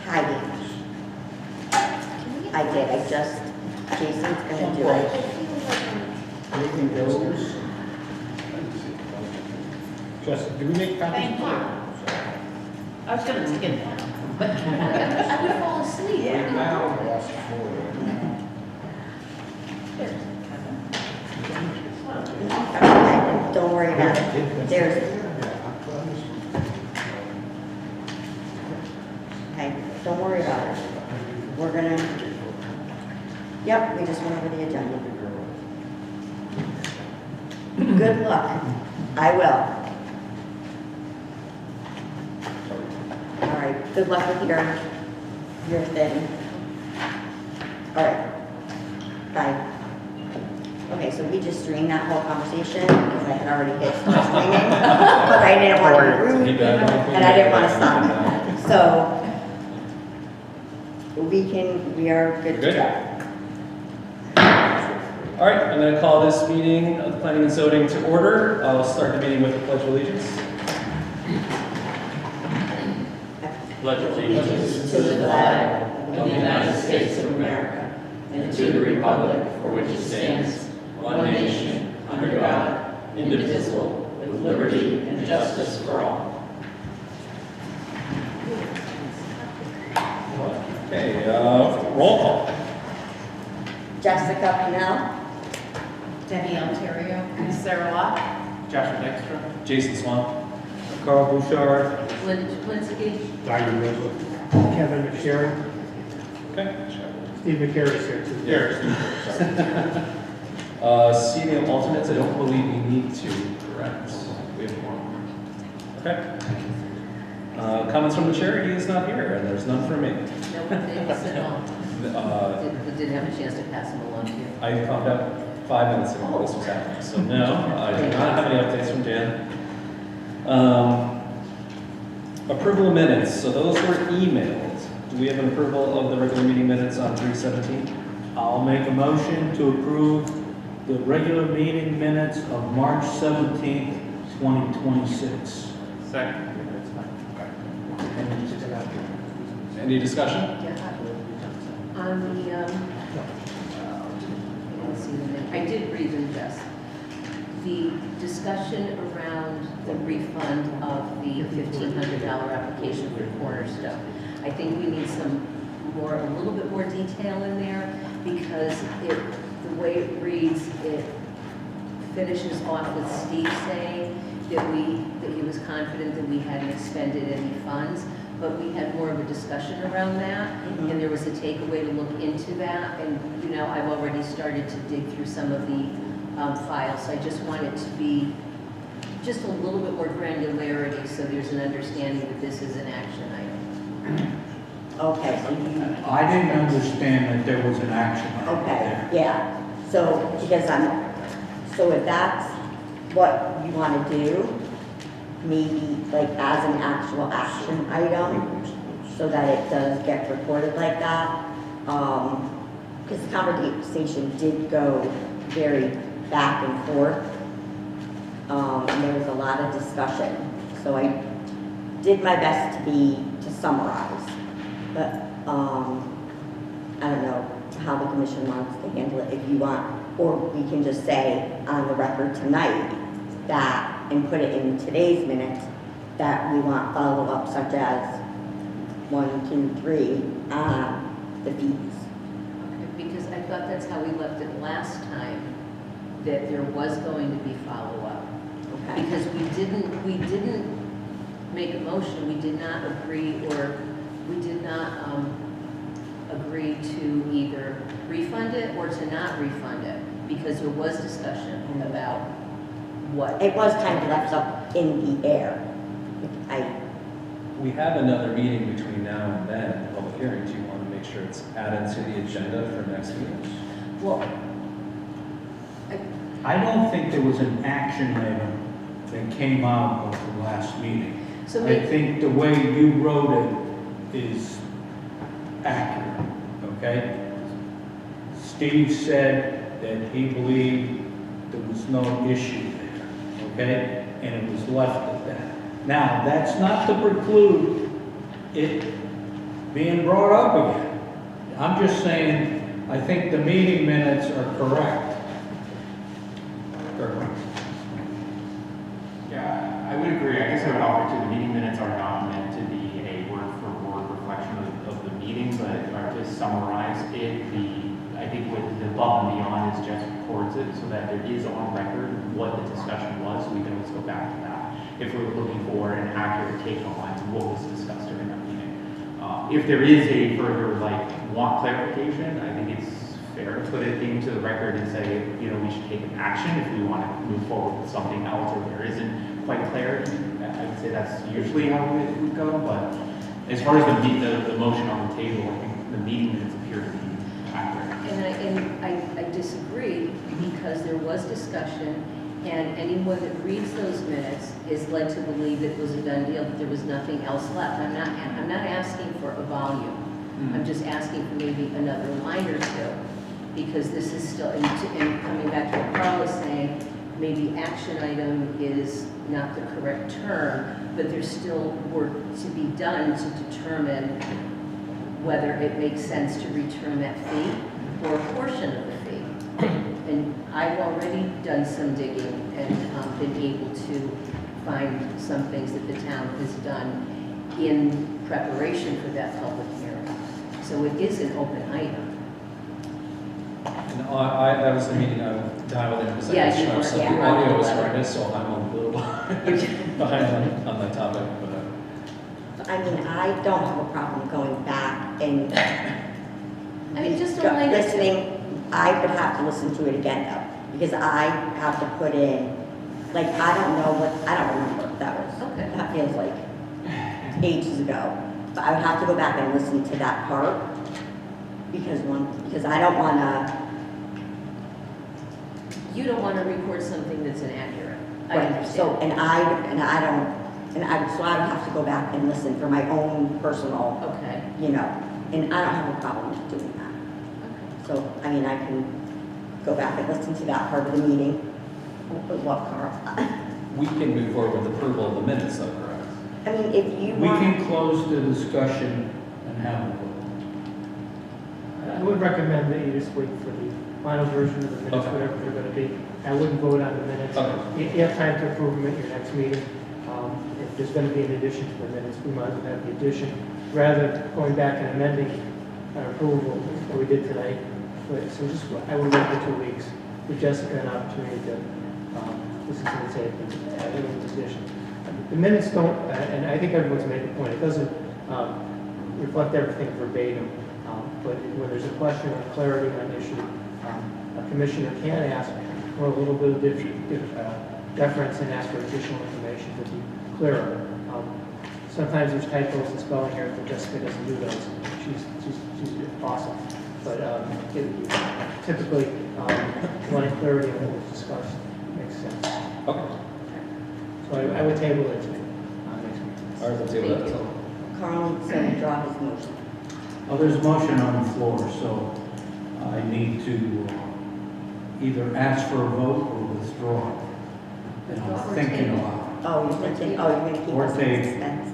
hiding. I did, Jason's gonna do it. Anything goes. Justin, do we make copies? Thank you. I was gonna take it down, but I would fall asleep. Don't worry about it. There's, okay, don't worry about it. We're gonna, yep, we just went over the agenda. Good luck. I will. All right, good luck with your thing. All right, bye. Okay, so we just streamed that whole conversation because I had already hit start streaming, but I didn't want to be rude and I didn't want to stop. So we are good to Good. go. All right, I'm going to call this meeting of the Planning and Zoning to order. I'll start the meeting with the Pledge of Allegiance. Pledge allegiance to the flag of the United States of America and to the republic for which it stands, one nation, under God, indivisible, with liberty and justice for all. Okay, roll call. Jessica Pennell, Debbie Ontario, Sarah Locke, Joshua Dykstra. Jason Swan. Carl Bouchard. Linda Jablonski. Diane Rizzo. Kevin McSherry. Okay. Steve McCarry's here too. Seating of alternates, I don't believe we need to, correct? We have one. Okay. Comments from the chair, he is not here, and there's none from me. No updates at all. Didn't have a chance to pass them along to you. I found out 5 minutes ago this was happening, so no, I do not have any updates from Jan. Approval of minutes, so those were emailed. Do we have an approval of the regular meeting minutes on 3/17? I'll make a motion to approve the regular meeting minutes of March 17th, 2026. Second. Any discussion? On the, let's see, I did read them, Jess. The discussion around the refund of the $1,500 application for Cornerstone. I think we need a little bit more detail in there because the way it reads, it finishes off with Steve saying that he was confident that we hadn't expended any funds, but we had more of a discussion around that, and there was a takeaway to look into that, and I've already started to dig through some of the files, so I just want it to be just a little bit more granularity so there's an understanding that this is an action item. okay, so you, I didn't understand that there was an action item okay, there. yeah. So, so if that's what you want to do, maybe like as an actual action item, so that it does get reported like that. Because the conversation did go very back and forth. And there was a lot of discussion. So I did my best to summarize. But I don't know how the commission wants to handle it. If you want, or we can just say on the record tonight that, and put it in today's minutes, that we want follow-up such as 1, 2, 3 on the fees. Okay, because I thought that's how we left it last time, that there was going to be follow-up. Okay. Because we didn't make a motion, we did not agree, or we did not agree to either refund it or to not refund it, because there was discussion about what. It was kind of left up in the air. We have another meeting between now and then, public hearing. Do you want to make sure it's added to the agenda for next meeting? Well, I don't think there was an action item that came out of the last meeting. so I think the way you wrote it is accurate, okay? Steve said that he believed there was no issue there, okay? And it was left at that. Now, that's not to preclude it being brought up again. I'm just saying, I think the meeting minutes are correct. Yeah, I would agree. I guess I would offer too, the meeting minutes are not meant to be a word-for-word reflection of the meeting, but are to summarize it. I think what the above and beyond is just records it so that there is on record what the discussion was, so we can always go back to that if we're looking for an accurate take on what was discussed during that meeting. If there is a further, want clarification, I think it's fair to put it into the record and say, we should take an action if we want to move forward with something else or there isn't quite clarity. I would say that's usually how it would go, but as far as the motion on the table, I think the meeting minutes appear to be accurate. And I disagree because there was discussion and anyone that reads those minutes is led to believe it was a done deal, that there was nothing else left. I'm not asking for a volume. I'm just asking for maybe another line or two, because this is still, and coming back to what Carl was saying, maybe action item is not the correct term, but there's still work to be done to determine whether it makes sense to return that fee or a portion of the fee. And I've already done some digging and been able to find some things that the town has done in preparation for that public hearing. So it is an open item. And that was the meeting I dialed in because I Yeah, was you trying were, to set yeah, the on audio the was level. horrendous, so I'm a little behind on that topic, but I mean, I don't have a problem going back and I mean, just a line or two. listening. I would have to listen to it again though, because I have to put in, I don't remember. That was, Okay. that feels like ages ago. But I would have to go back and listen to that part because I don't want to. You don't want to record something that's inaccurate. I Right, understand. so, so I would have to go back and listen for my own personal, Okay. and I don't have a problem doing that. So, I mean, I can go back and listen to that part of the meeting. What, Carl? we can move forward with approval of the minutes, though, correct? I mean, if you We want. can close the discussion and have a vote. I would recommend that you just wait for the final version of the minutes, Okay. whatever they're going to be. I wouldn't vote on the minutes. Okay. You have time to approve them at your next meeting. If there's going to be an addition to the minutes, we might as well have the addition, rather than going back and amending an approval that we did tonight. So I would wait for 2 weeks, give Jessica an opportunity to listen to the tape and add any addition. The minutes don't, and I think everyone's made the point, it doesn't reflect everything verbatim, but when there's a question or clarity on an issue, a commissioner can ask for a little bit of deference and ask for additional information to be clearer. Sometimes there's typos and spelling errors, but Jessica doesn't do those. She's awesome. But typically, wanting clarity on what was discussed makes sense. Okay. So I would table it to next week. All right, let's table that. Thank you. Carl needs to withdraw his motion. Well, there's a motion on the floor, so I need to either ask for a vote or withdraw. And Withdraw I'm or thinking table. about it. You're going to keep Or us in table. suspense.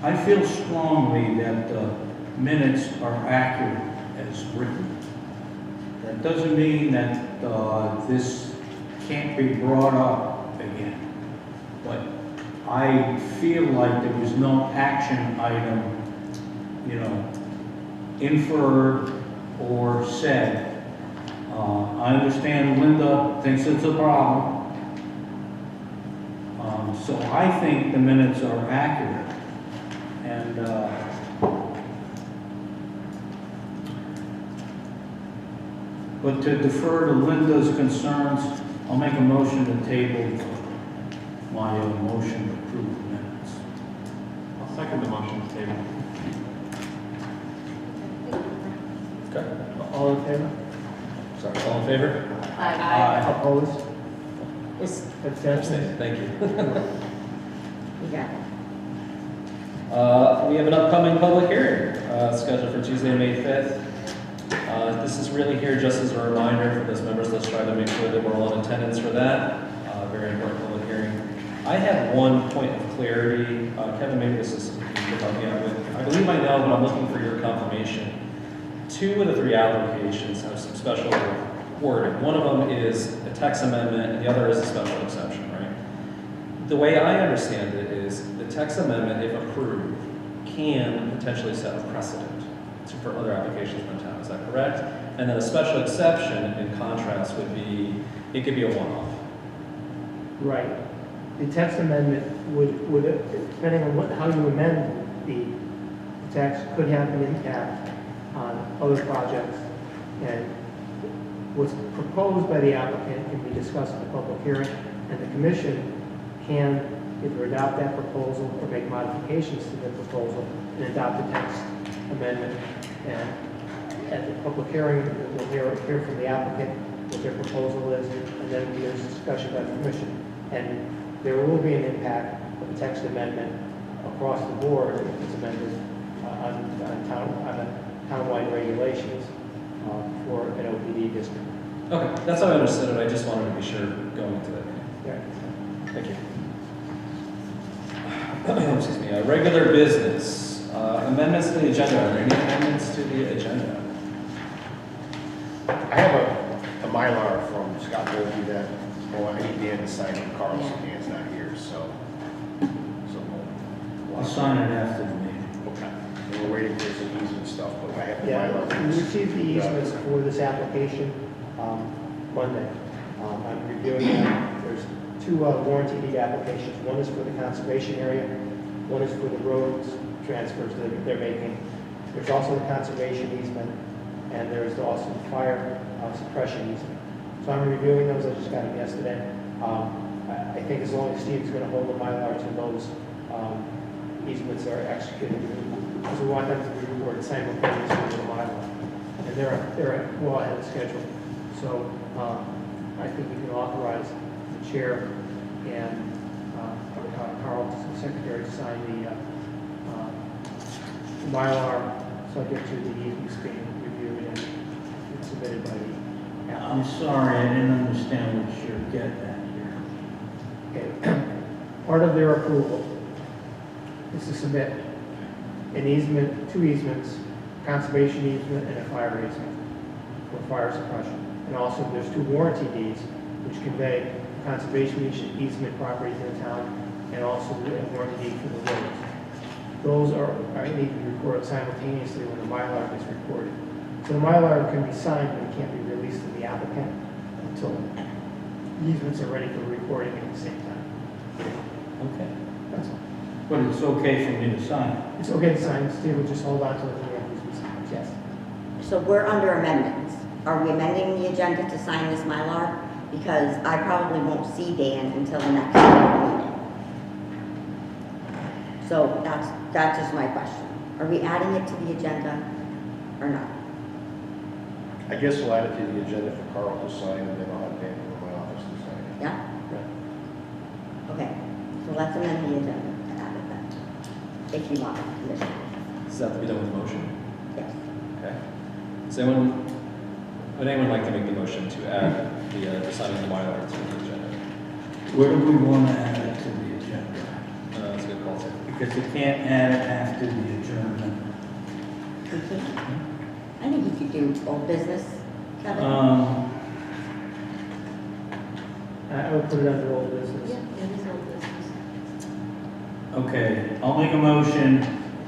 I feel strongly that the minutes are accurate as written. That doesn't mean that this can't be brought up again. But I feel like there was no action item, inferred or said. I understand Linda thinks it's a problem. So I think the minutes are accurate. And but to defer to Linda's concerns, I'll make a motion to table my motion to approve the minutes. I'll second the motion to table. Okay. All in favor? Sorry, all in favor? Aye. Opposed? Abstentions? Abstain. Thank you. You got it. We have an upcoming public hearing scheduled for Tuesday, May 5th. This is really here just as a reminder for those members. Let's try to make sure that we're all in attendance for that. Very important public hearing. I have one point of clarity. Kevin, maybe this is, you can help me out with. I believe I know, but I'm looking for your confirmation. 2 of the 3 applications have some special wording. One of them is a text amendment, and the other is a special exception, right? The way I understand it is the text amendment, if approved, can potentially set a precedent for other applications in the town. Is that correct? And then a special exception, in contrast, would be, it could be a one-off. Right. The text amendment would, depending on how you amend the text, could have an impact on other projects. And what's proposed by the applicant can be discussed in the public hearing, and the commission can either adopt that proposal or make modifications to the proposal and adopt the text amendment. And at the public hearing, we'll hear from the applicant what their proposal is, and then there's a discussion by the commission. And there will be an impact of the text amendment across the board if it's amended on the townwide regulations for an OPD district. Okay, that's how I understood it. I just wanted to be sure going into that. Yeah. Thank you. Excuse me. Regular business. Amendments to the agenda. Are there any amendments to the agenda? I have a Mylar from Scott Volpe that, well, I need Dan to sign it, Carl's Dan's not here, so. I'll sign it after the meeting. Okay. And we're waiting for some easement stuff, but I have the Yeah, Mylar. we received the easements for this application Monday. I'm reviewing them. There's 2 warranty deed applications. One is for the conservation area, one is for the roads transfers that they're making. There's also the conservation easement, and there's also the fire suppression easement. So I'm reviewing those. I just got them yesterday. I think as long as Steve's going to hold the Mylar to those easements are executed, because we want them to be recorded simultaneously with the Mylar. And they're well ahead of schedule. So I think we can authorize the chair and Carl, the secretary, to sign the Mylar subject to the easements being reviewed and submitted by the I'm applicant. sorry, I didn't understand what you're getting at here. Okay. Part of their approval is to submit an easement, 2 easements, conservation easement and a fire easement for fire suppression. And also there's 2 warranty deeds which convey conservation easement property to the town and also a warranty deed for the roads. Those need to be recorded simultaneously when the Mylar is recorded. So the Mylar can be signed, but it can't be released to the applicant until the easements are ready for recording at the same time. Okay. That's all. But it's okay for me to sign. It's okay to sign. Steve will just hold on to it and we have these signed. Yes. So we're under amendments. Are we amending the agenda to sign this Mylar? Because I probably won't see Dan until the next meeting. So that's just my question. Are we adding it to the agenda or not? I guess we'll add it to the agenda for Carl to sign, and then I'll have Dan from my office to sign it. Yeah? Okay, so let's amend the agenda to add it then, if you want, Commissioner. Does that have to be done with motion? Yes. Okay. Would anyone like to make the motion to add the signing of the Mylar to the agenda? Where do we want to add it to the agenda? That's a good call, too. Because we can't add it after the adjournment. We can. I think you could do old business, Kevin. I would put it under old business. Yeah, it is old business. Okay, I'll make a motion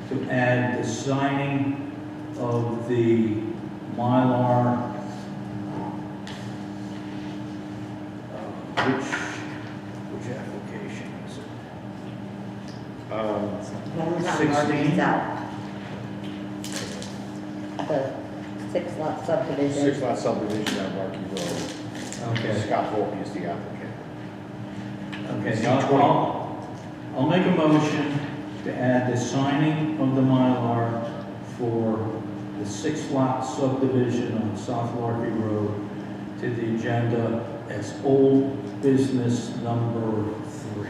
to add the signing of the Mylar. Which application is it? Homes on 16? Margate South. The 6-lot subdivision. 6-lot subdivision on Markey Road. Okay. Scott Volpe is the applicant. Okay, I'll make a motion to add the signing of the Mylar for the 6-lot subdivision on South Larky Road to the agenda as old business number 3.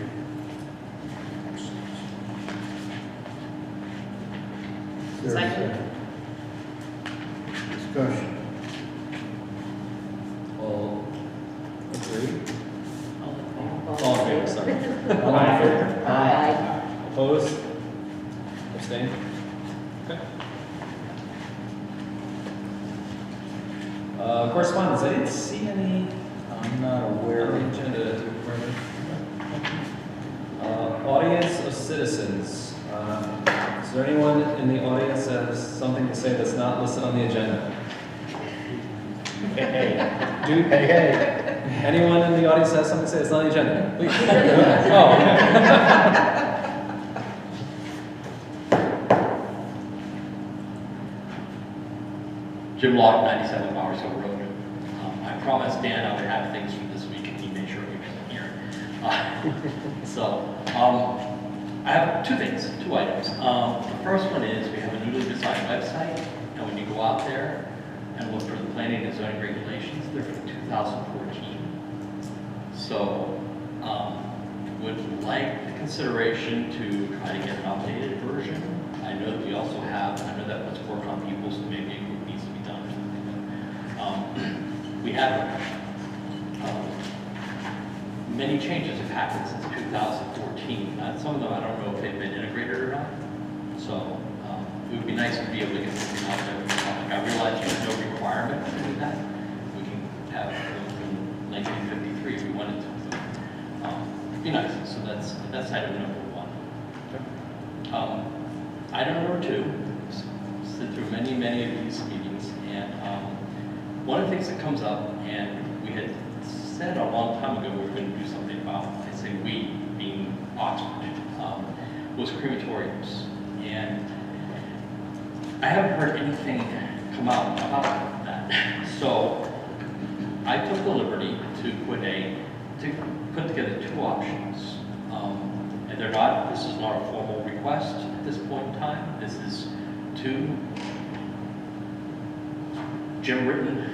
Second. Discussion. All agree? All in favor? All in favor? there, sorry. All in favor? Aye. Opposed? Abstained? Okay. Correspondence, I didn't see any I'm not aware on the of agenda. Audience of citizens. Is there anyone in the audience that has something to say that's not listed on the agenda? Hey, Hey. Anyone in the audience that has something to say that's not on the agenda? Please. Oh, okay. Jim Locke, 97 Powers Hill Road. I promised Dan I would have things for this week, and he made sure he wasn't here. I have two things, two items. The first one is we have a newly designed website, and when you go out there and look for the planning and zoning regulations, they're from 2014. So, would like the consideration to try to get an updated version. I know that we also have, I know that was work on people, so maybe it needs to be done. We have many changes have happened since 2014. Some of them I don't know if they've been integrated or not. So it would be nice to be able to get something out there. I realize there's no requirement to do that. We can have it from 1953 if we wanted to. Be nice. So that's item number one. Item number two, sit through many of these meetings, and one of the things that comes up, and we had said a long time ago we were going to do something about, I say we, being Oxford, was crematoriums. And I haven't heard anything come out about that. So I took the liberty to put together two options. And this is not a formal request at this point in time. This is two Jim written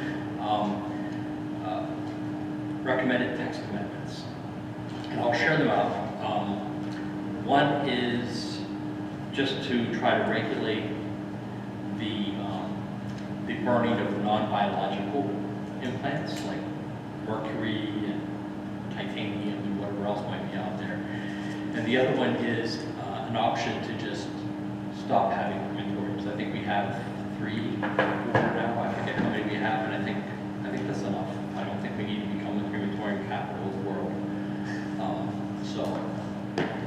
recommended text amendments. And I'll share them out. One is just to try to regulate the burning of non-biological implants like mercury and titanium and whatever else might be out there. And the other one is an option to just stop having crematoriums. I think we have 3 now. I forget how many we have, and I think that's enough. I don't think we need to become the crematorium capital of the world. So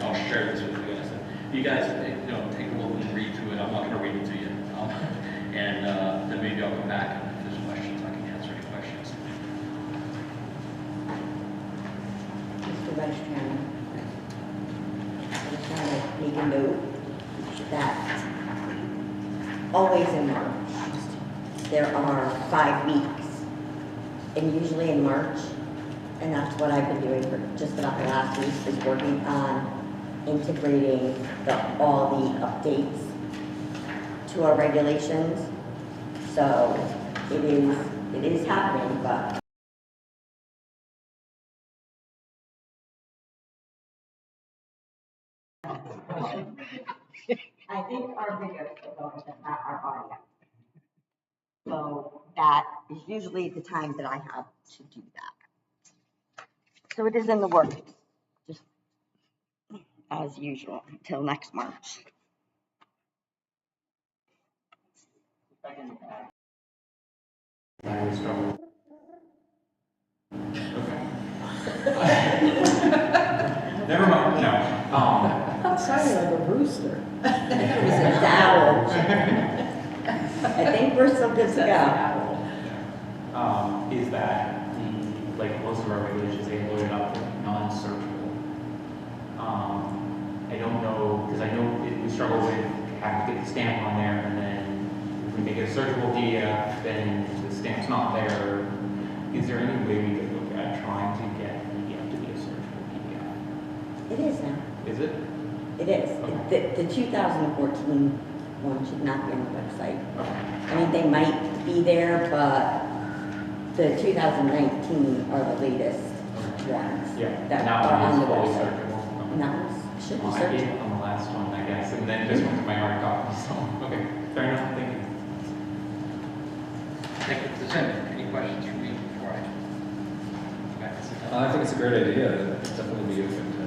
I'll share this with you guys. You guys, take a look and read through it. I'm not going to read it to you. And then maybe I'll come back, and if there's questions, I can answer any questions. Mr. Vice Chairman, I just want to make a note that always in March, there are 5 weeks, and usually in March, and that's what I've been doing for just about the last week, is working on integrating all the updates to our regulations. So it is happening, but I think our videos are going to our audio. So that is usually the time that I have to do that. So it is in the works, just as usual, until next March. Never mind, no. That sounded like a rooster. It was an owl. I think we're still good to go. Is that like most of our regulations, they load it up with non-searchable. I don't know, because I know we struggle with having to get the stamp on there, and then if we make it a searchable PDF, then the stamp's not there. Is there any way we could look at trying to get PDF to be a searchable PDF? It is now. Is it? It is. Okay. The 2014 one should not be on the website. Okay. I mean, they might be there, but the 2019 are the latest ones Yeah. that Now are on the fully website. searchable. Okay. And that was, should be Well, I gave searchable. it on the last one, I guess, and then this went to my hard copy, so, okay, fair enough, thank you. Thank you. Does any questions for me before I go back to sit down? I think it's a great idea. It'd definitely be a good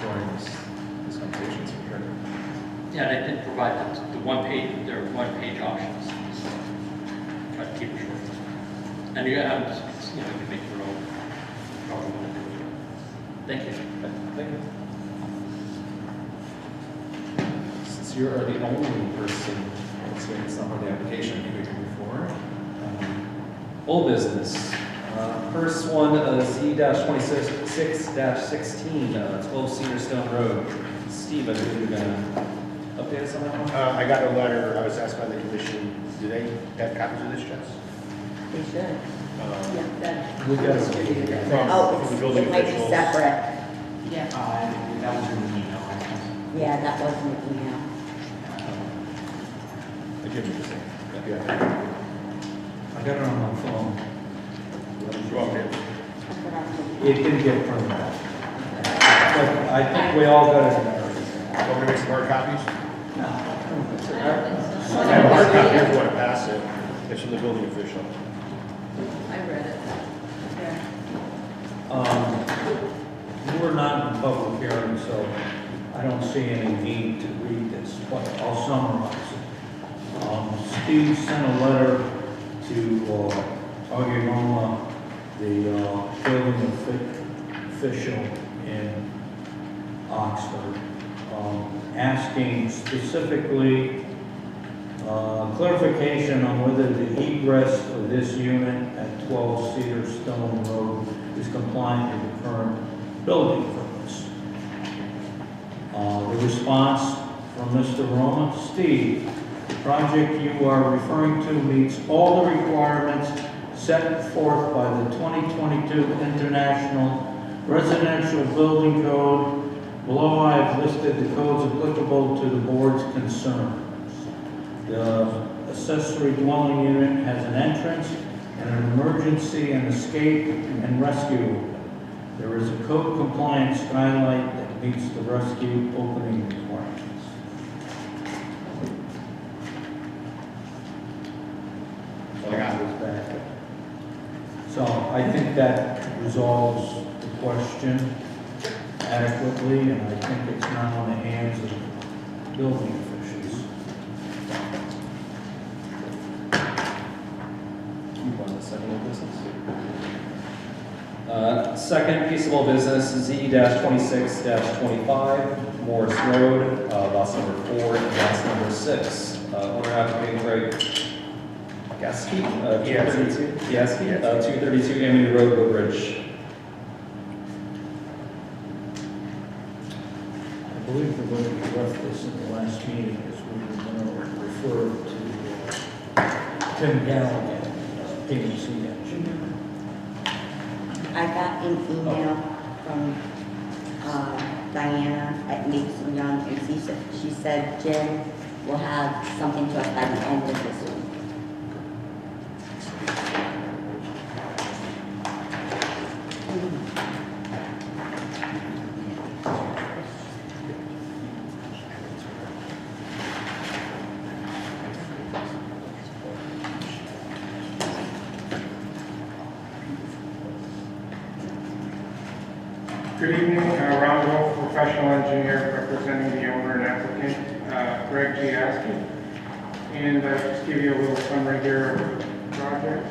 exploring these conversations for sure. Yeah, and I did provide the one page, there are one-page options. Try to keep it short. And you have, you can make your own. However you want to do it. Thank you. Thank you. Since you are the only person that's going to sum up the application, I think we can move forward. Old business. First one, Z-26-16, 12 Cedar Stone Road. Steve, I believe you're going to update us on that one? I got a letter, I was asked by the commission, do they have copies of this, Jess? They should. We got it. Oh, From the building it might be officials. separate. Yeah. That was in the email, I think. Yeah, that wasn't an email. I get what you're saying. Yeah. I got it on my phone. You want me to- It didn't get printed out. But I think we all got it. want me to make some hard copies? I don't think so. I have a hard copy, if you want to pass it, it's from the building official. I read it. We're not in public hearing, so I don't see any need to read this, but I'll summarize it. Steve sent a letter to Augie Roma, the building official in Oxford, asking specifically clarification on whether the egress of this unit at 12 Cedar Stone Road is compliant with the current building permits. The response from Mr. Roma: Steve, the project you are referring to meets all the requirements set forth by the 2022 International Residential Building Code. Below I have listed the codes applicable to the board's concerns. The accessory dwelling unit has an entrance and an emergency and escape and rescue. There is a code compliant skylight that meets the rescue opening requirements. I got it. So I think that resolves the question adequately, and I think it's now in the hands of building officials. You want the second old business? Second piece of old business, Z-26-25, Morris Road, lots number 4 and lots number 6. Owner applicant Greg Gasky, 232 Amity Road, Woodbridge. I believe the way we left this in the last meeting is we were going to refer to Tim Galligan, PNC engineer. I got an email from Diana at Mason Young, and she said Jim will have something to us by the end of this week. Good evening, Ron Wolf, professional engineer representing the owner and applicant, Greg Giaski. And just give you a little summary here of the project.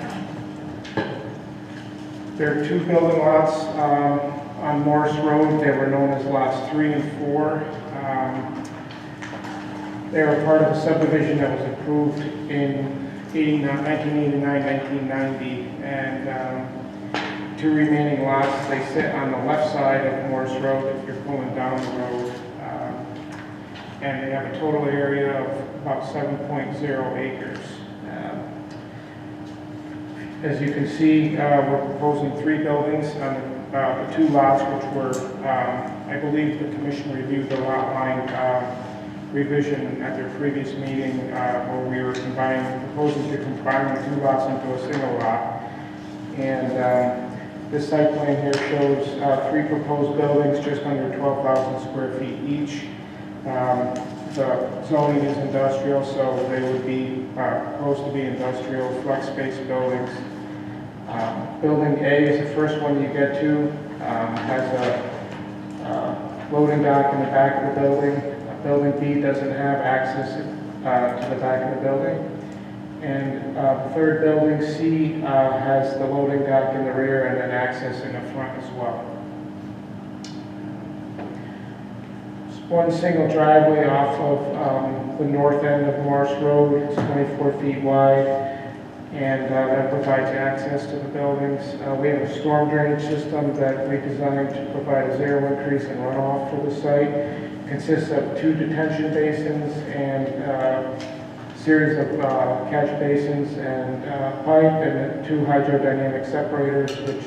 There are 2 building lots on Morris Road. They were known as lots 3 and 4. They were part of a subdivision that was approved in 1989, 1990, and 2 remaining lots, they sit on the left side of Morris Road if you're pulling down the road. And they have a total area of about 7.0 acres. As you can see, we're proposing 3 buildings on the 2 lots, which were, I believe the commission reviewed the lot line revision at their previous meeting where we were proposing to combine the 2 lots into a single lot. And this site plan here shows 3 proposed buildings, just under 12,000 square feet each. The zoning is industrial, so they would be proposed to be industrial flex space buildings. Building A is the first one you get to, has a loading dock in the back of the building. Building B doesn't have access to the back of the building. And third building, C, has the loading dock in the rear and then access in the front as well. It's one single driveway off of the north end of Morris Road. It's 24 feet wide, and that provides access to the buildings. We have a storm drainage system that we designed to provide a zero increase in runoff for the site. It consists of 2 detention basins and series of catch basins and pipe, and 2 hydrodynamic separators which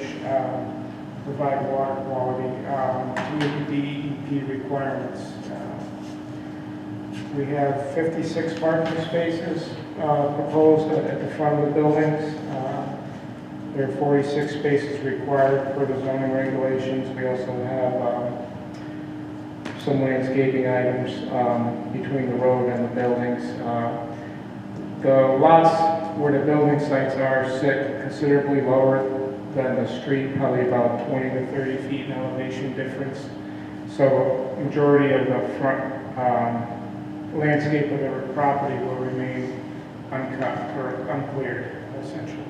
provide water quality to meet the DEP requirements. We have 56 parking spaces proposed at the front of the buildings. There are 46 spaces required for the zoning regulations. We also have some landscaping items between the road and the buildings. The lots where the building sites are sit considerably lower than the street, probably about 20 to 30 feet in elevation difference. So majority of the front landscape of the property will remain uncut or uncleared, essentially.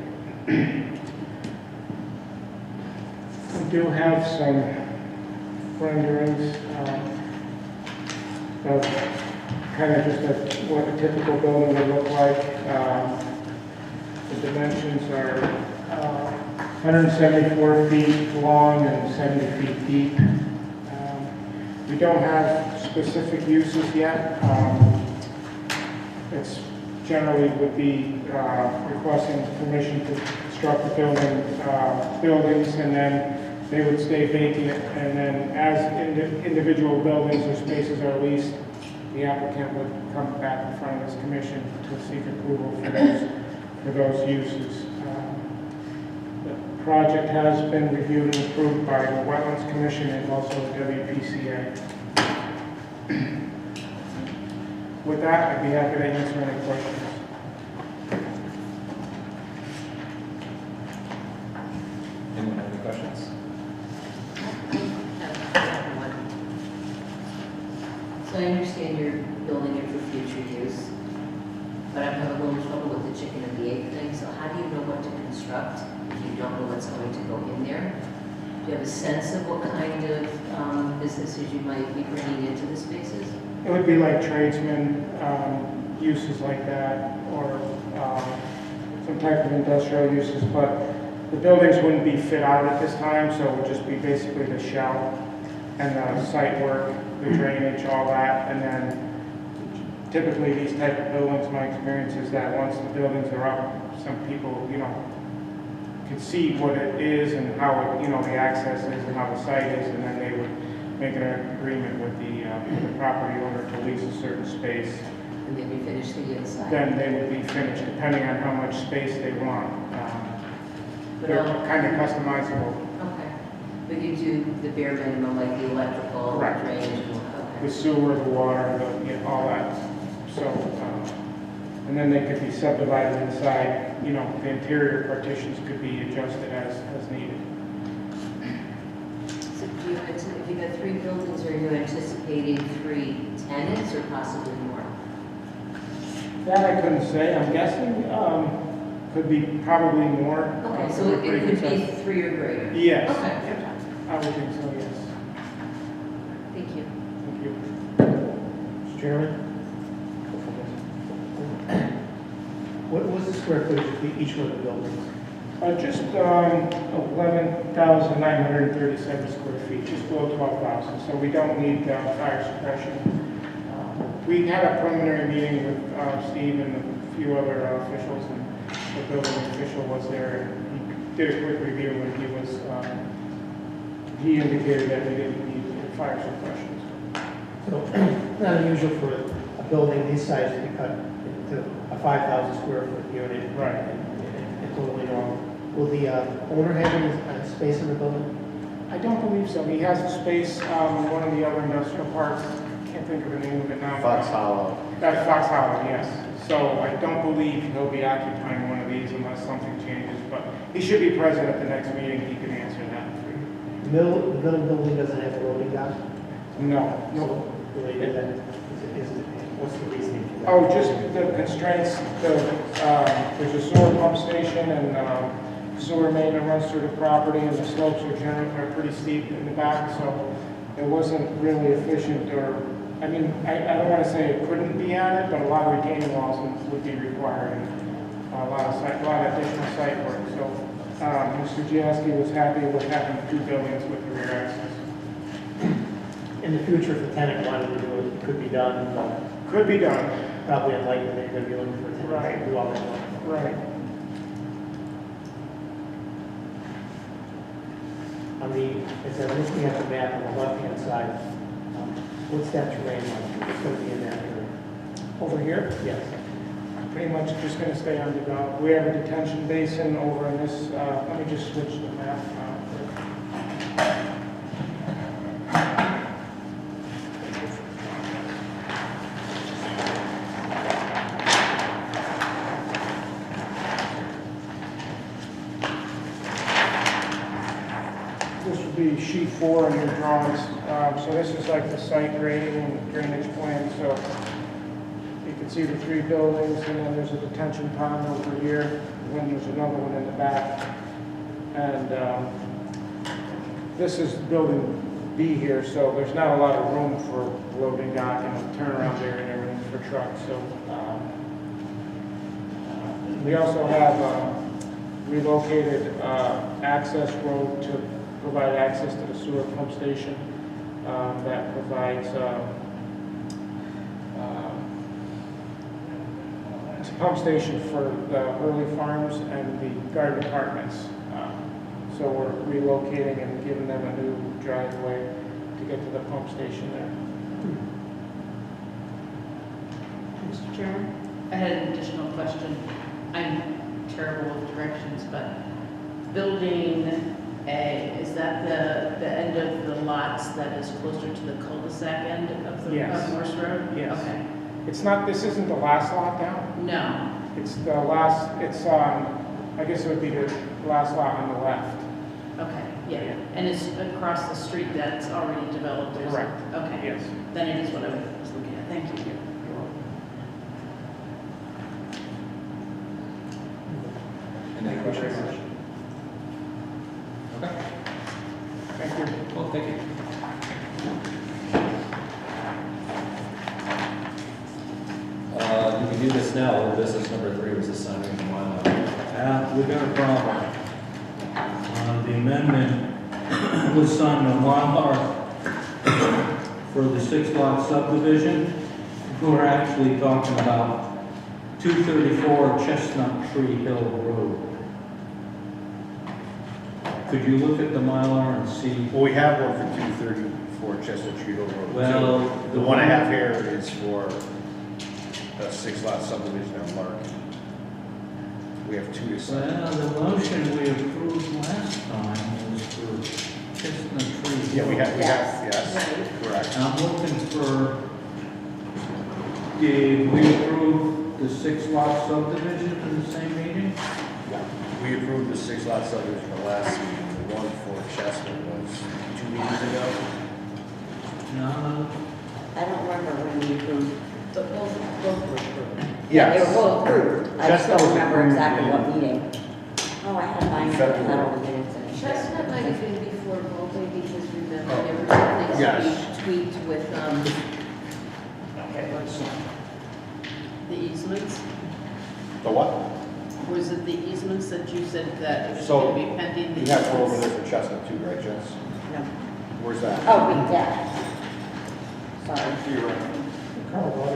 We do have some renderings of kind of just what a typical building would look like. The dimensions are 174 feet long and 70 feet deep. We don't have specific uses yet. It's generally would be requesting permission to construct the buildings, and then they would stay vacant, and then as individual buildings or spaces are leased, the applicant would come back in front of this commission to seek approval for those uses. The project has been reviewed and approved by the Wetlands Commission and also the WPCA. With that, I'd be happy to answer any questions. Anyone have any questions? So I understand you're building it for future use, but I'm having a little trouble with the chicken and the egg thing. So how do you know what to construct if you don't know what's going to go in there? Do you have a sense of what kind of businesses you might be bringing into the spaces? It would be like tradesmen, uses like that, or some type of industrial uses, but the buildings wouldn't be fit out at this time, so it would just be basically the shell and the site work, the drainage, all that, and then typically these type of buildings, my experience is that once the buildings are up, some people, can see what it is and how it, the access is and how the site is, and then they would make an agreement with the property owner to lease a certain space. And then you finish the inside? Then they would be finished, depending on how much space they want. But They're all- kind of customizable. Okay. But you do the bare minimum, like the electrical, Right. drainage, and The okay. sewer, the water, all that. So, and then they could be subdivided inside, the interior partitions could be adjusted as needed. So do you, if you got 3 buildings, are you anticipating 3 tenants or possibly more? That I couldn't say, I'm guessing, could be probably more. Okay, so We're it pretty could be concerned. 3 or greater? Yes, Okay, I would think so, yes. thank you. Thank you. Mr. Chairman? What was the square footage of each one of the buildings? Just 11,937 square feet, just below 12,000, so we don't need fire suppression. We had a preliminary meeting with Steve and a few other officials, and the building official was there, and he did a quick review, and he indicated that we didn't need fire suppression. So, not unusual for a building this size to be cut into a 5,000 square foot unit. Right. And totally normal. Will the owner have any space in the building? I don't believe so. He has a space in one of the other industrial parks. Can't think of the name of it now. Fox Hollow. That's Fox Hollow, yes. So I don't believe he'll be occupying one of these unless something changes, but he should be present at the next meeting. He can answer that for you. The middle building doesn't have a loading dock? No, no. So, related then, what's the reasoning for that? Oh, just the constraints, there's a sewer pump station and sewer main that runs through the property, and the slopes are pretty steep in the back, so it wasn't really efficient, or, I mean, I don't want to say it couldn't be added, but a lot of retaining walls would be required, and a lot of additional site work, so Mr. Giaski was happy with having 2 buildings with the rear access. In the future, if the tenant wanted to do it, it could be done, but Could be done, probably unlikely that you're going to be looking for a tenant to do all that work. right. As I'm looking at the map on the left-hand side, what's that terrain like? It's going to be in that area? Over here, Yes. pretty much just going to stay undeveloped. We have a detention basin over in this, let me just switch the map. This would be sheet 4 in your drawings. So this is like the site grading and drainage plan. So you can see the 3 buildings, and then there's a detention pond over here, and then there's another one in the back. And this is building B here, so there's not a lot of room for loading dock and turnaround area and everything for trucks. So we also have relocated access road to provide access to the sewer pump station that provides it's a pump station for the Hurley Farms and the garden apartments. So we're relocating and giving them a new driveway to get to the pump station there. Mr. Chairman? I had an additional question. I'm terrible with directions, but building A, is that the end of the lots that is closer to the cul-de-sac end of the Yes. of Morse Road? Yes. Okay. It's not, this isn't the last lot down. No. It's the last, it's, I guess it would be the last lot on the left. Okay, yeah. And it's across the street that's already developed? Is it? Correct. Okay. Yes. Then it is what I was looking at. Thank you. Any questions? Okay. Thank you. Well, thank you. You can do this now, or business number 3 was assigned to Mylar. We've got a problem. The amendment was signed on Mylar for the 6-lot subdivision. We're actually talking about 234 Chestnut Tree Hill Road. Could you look at the Mylar and see? Well, we have one for 234 Chestnut Tree Hill Road. Well, The one I have here is for a 6-lot subdivision on Lark. We have 2 to sign. Well, the motion we approved last time was for Chestnut Tree. Yeah, we have, Yes. yes, correct. I'm looking for, did we approve the 6-lot subdivision in the same meeting? We approved the 6-lot subdivision the last meeting. The one for Chestnut was 2 meetings ago. No, I don't remember when we approved. But both were approved. Yeah, they were both approved. I just Chestnut don't was remember approved exactly in- what meeting. Oh, I had mine, I had all the minutes in it. Chestnut might have been before Volpe, because remember, there were some things Yes. we tweaked with, Okay, let's see. The easements? The what? Was it the easements that you said that it was So, going to be pending? The You have one over easements? there for Chestnut too, right, Jess? No. Where's that? Oh, we, yeah. Sorry. You're right. Carl, what?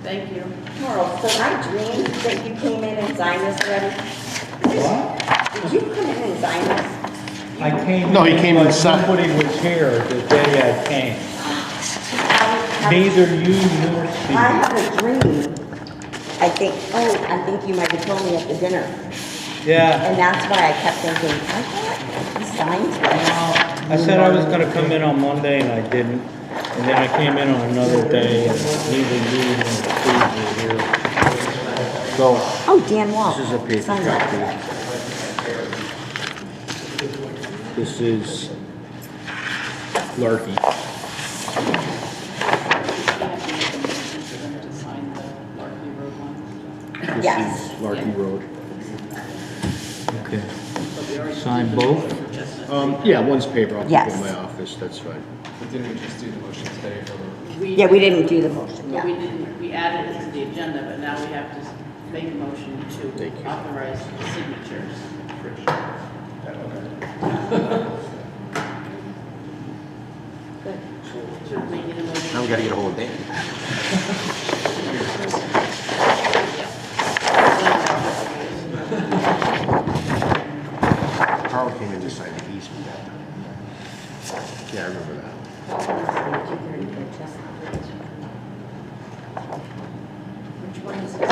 Thank you. Carl, so I dreamed that you came in and signed this already? what? Did you come in and sign this? I came. No, he came but inside. Somebody was here the day I came. Neither you nor I Steve. have a dream. I think you might have told me at the dinner. Yeah, And that's why I kept thinking, I thought he signed this. I said I was gonna come in on Monday and I didn't. And then I came in on another day and neither you nor Steve were here. So, Oh, Dan Wall. this is a paper Sign that. copy. This is Larky. We have to make a motion for them to sign the Larky Road one. Yes. Larky Road. Okay. But we already Sign did the both? motion for Chestnut. Yeah, one's paper, I'll keep it Yes. in my office, that's fine. But didn't we just do the motion today for the? Yeah, we didn't do the motion, But we yeah. didn't, we added it to the agenda, but now we have to make a motion Thank to you. authorize the signatures. Should we need a motion? Now we gotta get a hold of Dan. Carl came in to sign the easement. Yeah, I remember that. Which one is it?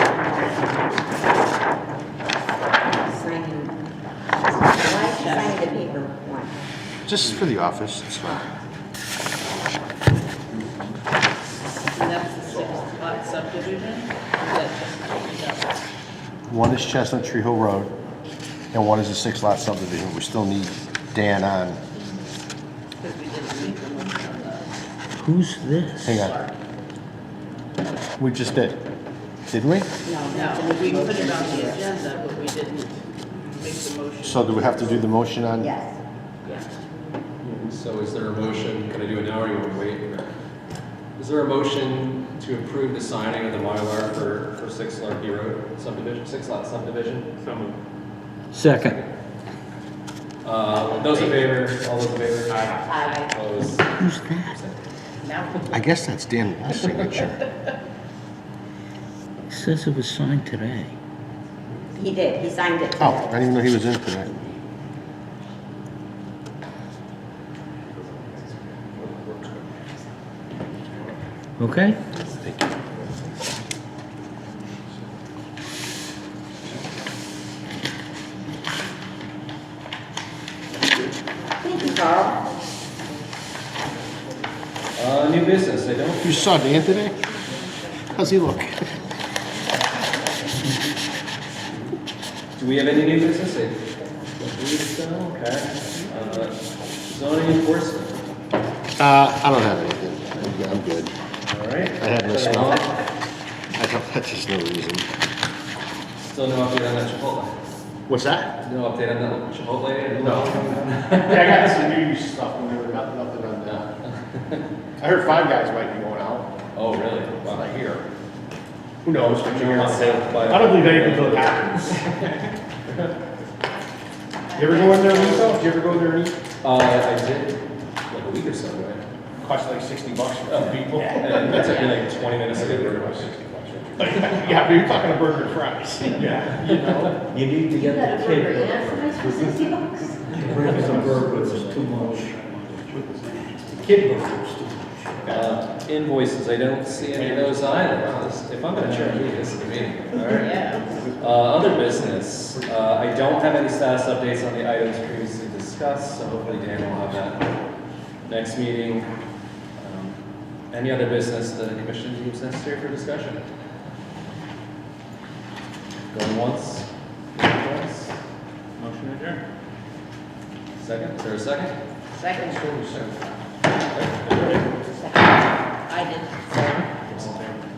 Signing. Why is he signing the paper one? Just for the office, it's fine. And that's the 6-lot subdivision? Or is that just, One is Chestnut Tree Hill Road, and one is a 6-lot subdivision. We still need Dan on. because we didn't make the motion on the Who's this? Hang on. We just did. Didn't we? No, we put it on the agenda, but we didn't make the motion. So do we have to do the motion on? Yes. So is there a motion, can I do it now or you want to wait? Is there a motion to approve the signing of the Mylar for 6 Larky Road subdivision, 6-lot subdivision? Second. Those in favor, all those in favor? Aye. Opposed? Who's that? Now, I guess that's Dan's signature. It says it was signed today. He did, he signed it Oh, I today. didn't even know he was in today. Okay? Thank you. Thank you, Carl. New business, I don't. You saw Dan today? How's he look? Do we have any new business? I believe so, okay. Zoning enforcement, I don't have anything. I'm good. all right. I had no smell. I don't, that's just no reason. Still no update on that Chipotle? What's that? No update on that Chipotle? No. Yeah, I got some news stuff when there was nothing on that. I heard Five Guys might be going out. Oh, really? Wow. I hear. Who knows? I don't believe anything until it happens. You ever go in there and eat though? Did you ever go in there and eat? I did, like a week or so ago. Cost like $60 for two people. And it took me like 20 minutes to get rid of it. Yeah, but you're talking a burger and fries. Yeah. You know? You need to get the kid. Some burgers is too much. Kid burgers. Invoices, I don't see any of those either. If I'm gonna check these, it's the meeting. All right. yeah. Other business, I don't have any status updates on the items previously discussed, so hopefully Dan will have that next meeting. Any other business that the commission deems necessary for discussion? Going once? Going twice? Motion adjourned. Second, is there a second? Second. I did.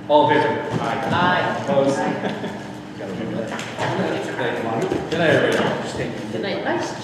All in favor? Aye. Opposed? Good night, everybody. Good night. Nice job.